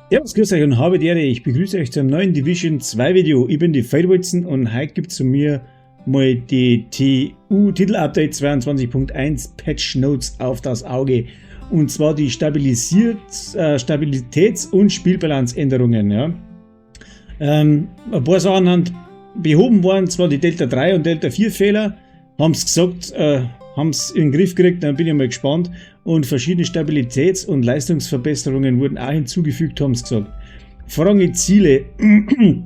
Servus, grüß euch und habe die Ehre. Ich begrüße euch zum neuen Division 2 Video. Ich bin die Feldwolzen und heute gibt es zu mir mal die TU-Titel-Update 22.1 Patch Notes auf das Auge. Und zwar die Stabilitäts- und Spielbalanceänderungen. Ja. Ein paar Sachen sind behoben worden, zwar die Delta 3 und Delta 4 Fehler, haben es gesagt, haben es in den Griff gekriegt, dann bin ich mal gespannt. Und verschiedene Stabilitäts- und Leistungsverbesserungen wurden auch hinzugefügt, haben sie gesagt. Vorrangige Ziele. Die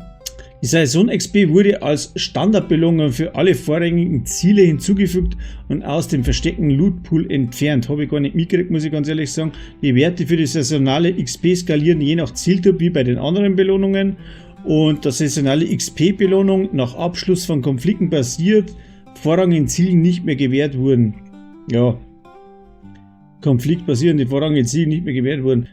Saison-XP wurde als Standardbelohnung für alle vorrangigen Ziele hinzugefügt und aus dem versteckten Loot-Pool entfernt. Habe ich gar nicht mitgekriegt, muss ich ganz ehrlich sagen. Die Werte für die saisonale XP skalieren je nach Zieltyp wie bei den anderen Belohnungen. Und die saisonale XP-Belohnung nach Abschluss von Konflikten basiert, vorrangigen Zielen nicht mehr gewährt wurden. Ja. Konfliktbasierende vorrangige Ziele nicht mehr gewährt wurden.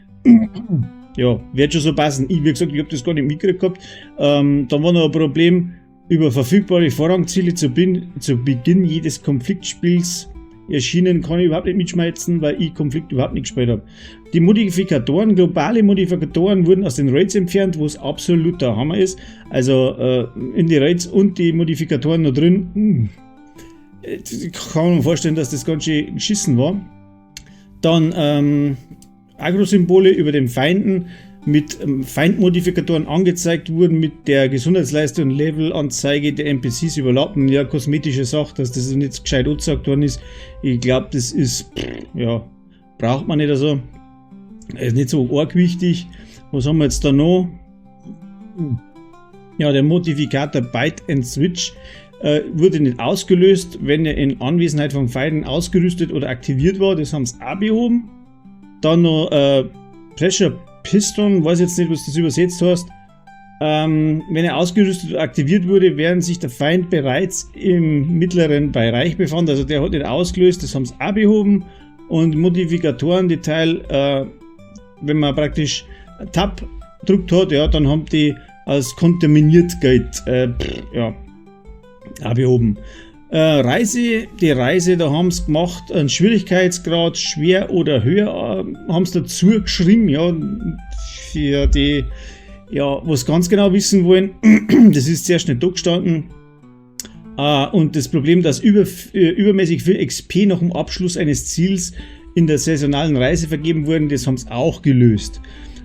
Ja, wird schon so passen. Wie gesagt, ich habe das gar nicht mitgekriegt gehabt. Dann war noch ein Problem, über verfügbare Vorrangziele zu Beginn jedes Konfliktspiels erschienen, kann ich überhaupt nicht mitschmeißen, weil ich Konflikt überhaupt nicht gespielt habe. Die Modifikatoren, globale Modifikatoren wurden aus den Raids entfernt, wo es absolut der Hammer ist. Also in die Raids und die Modifikatoren noch drin. Ich kann mir vorstellen, dass das ganz schön geschissen war. Dann Agro-Symbole über den Feinden mit Feindmodifikatoren angezeigt wurden, mit der Gesundheitsleiste und Levelanzeige der NPCs überlappen. Ja, kosmetische Sache, dass das nicht gescheit angezeigt worden ist. Ich glaube, das ist, ja, braucht man nicht so. Ist nicht so arg wichtig. Was haben wir jetzt da noch? Ja, der Modifikator Bite and Switch wurde nicht ausgelöst, wenn er in Anwesenheit von Feinden ausgerüstet oder aktiviert war. Das haben sie auch behoben. Dann noch Pressure Piston, weiß jetzt nicht, was das übersetzt heißt. Wenn er ausgerüstet oder aktiviert wurde, während sich der Feind bereits im mittleren Bereich befand. Also der hat nicht ausgelöst, das haben sie auch behoben. Und Modifikatoren-Detail, wenn man praktisch Tab gedrückt hat, ja, dann haben die als kontaminiert gilt. Ja. Auch behoben. Die Reise, da haben sie gemacht, einen Schwierigkeitsgrad schwer oder höher, haben sie dazu geschrieben, ja, für die, ja, was ganz genau wissen wollen, das ist zuerst nicht da gestanden. Und das Problem, dass übermäßig viel XP nach dem Abschluss eines Ziels in der saisonalen Reise vergeben wurden, das haben sie auch gelöst.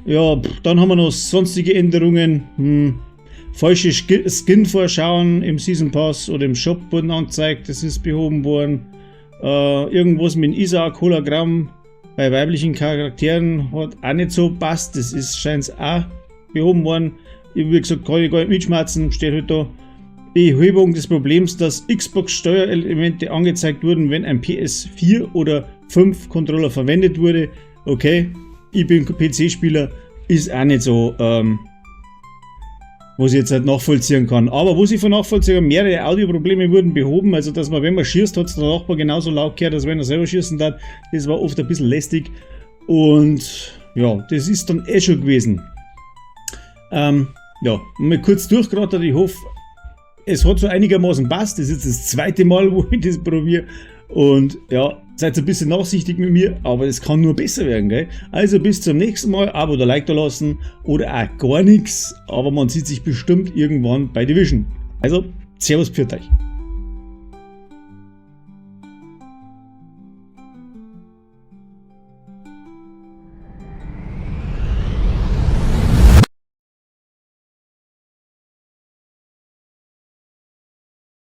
Ja, dann haben wir noch sonstige Änderungen, falsche Skin-Vorschauen im Season Pass oder im Shop wurden angezeigt, das ist behoben worden. Irgendwas mit Isaac Hologramm bei weiblichen Charakteren hat auch nicht so passt, das ist scheint auch behoben worden. Wie gesagt, kann ich gar nicht mitschmerzen, steht halt da. Behebung des Problems, dass Xbox-Steuerelemente angezeigt wurden, wenn ein PS4 oder 5 Controller verwendet wurde. Okay, ich bin PC-Spieler, ist auch nicht so, was ich jetzt halt nachvollziehen kann. Aber was ich von nachvollziehen kann, mehrere Audioprobleme wurden behoben, also dass man, wenn man schießt, hat es der Nachbar genauso laut gehört, als wenn er selber schießen darf. Das war oft ein bisschen lästig und ja, das ist dann eh schon gewesen. Ja, mal kurz durchgerattert, ich hoffe, es hat so einigermaßen passt. Das ist jetzt das zweite Mal, wo ich das probiere und ja, seid ein bisschen nachsichtig mit mir, aber es kann nur besser werden, gell? Also bis zum nächsten Mal, Abo oder Like da lassen oder auch gar nichts, aber man sieht sich bestimmt irgendwann bei Division. Also, Servus, pfiat euch.